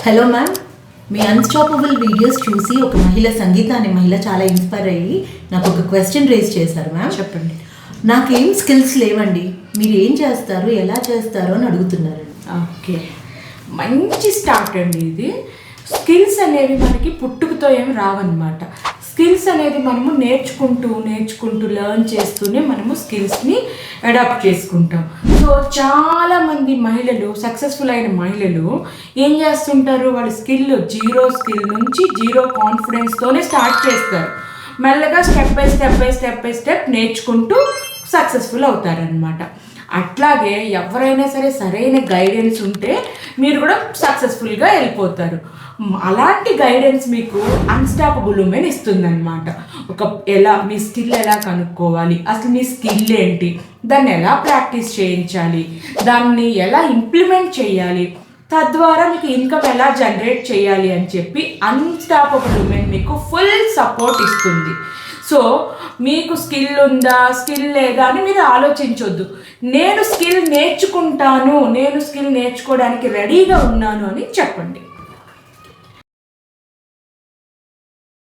Hello ma'am, మీ unstoppable videos చూసి ఒక మహిళ సంగీత అనే మహిళ చాలా ఇన్స్పైర్ అయ్యి నాకు ఒక క్వశ్చన్ రేజ్ చేశారు మ్యామ్. చెప్పండి. నాకేం స్కిల్స్ లేవండి, మీరు ఏం చేస్తారు, ఎలా చేస్తారు అని అడుగుతున్నారు. ఓకే, మంచి స్టార్ట్ అండి ఇది. స్కిల్స్ అనేవి మనకి పుట్టుకతో ఏమి రావన్నమాట. స్కిల్స్ అనేది మనము నేర్చుకుంటూ లెర్న్ చేస్తూనే మనము స్కిల్స్ని అడాప్ట్ చేసుకుంటాం. సో చాలామంది మహిళలు, సక్సెస్ఫుల్ అయిన మహిళలు ఏం చేస్తుంటారు, వాళ్ళ జీరో స్కిల్ నుంచి జీరో కాన్ఫిడెన్స్తోనే స్టార్ట్ చేస్తారు. మెల్లగా స్టెప్ బై స్టెప్ నేర్చుకుంటూ సక్సెస్ఫుల్ అవుతారనమాట. అట్లాగే ఎవరైనా సరైన గైడెన్స్ ఉంటే మీరు కూడా సక్సెస్ఫుల్గా వెళ్ళిపోతారు. అలాంటి గైడెన్స్ మీకు అన్స్టాపబుల్ ఉమెన్ ఇస్తుందన్నమాట. ఎలా మీ స్కిల్ ఎలా కనుక్కోవాలి, అసలు మీ స్కిల్ ఏంటి, దాన్ని ఎలా ప్రాక్టీస్ చేయించాలి, దాన్ని ఎలా ఇంప్లిమెంట్ చేయాలి, తద్వారా మీకు ఇన్కమ్ ఎలా జనరేట్ చేయాలి అని చెప్పి అన్స్టాపబుల్ ఉమెన్ మీకు ఫుల్ సపోర్ట్ ఇస్తుంది. సో మీకు స్కిల్ ఉందా, స్కిల్ లేదా అని మీరు ఆలోచించొద్దు. నేను స్కిల్ నేర్చుకుంటాను, నేను స్కిల్ నేర్చుకోవడానికి రెడీగా ఉన్నాను అని చెప్పండి.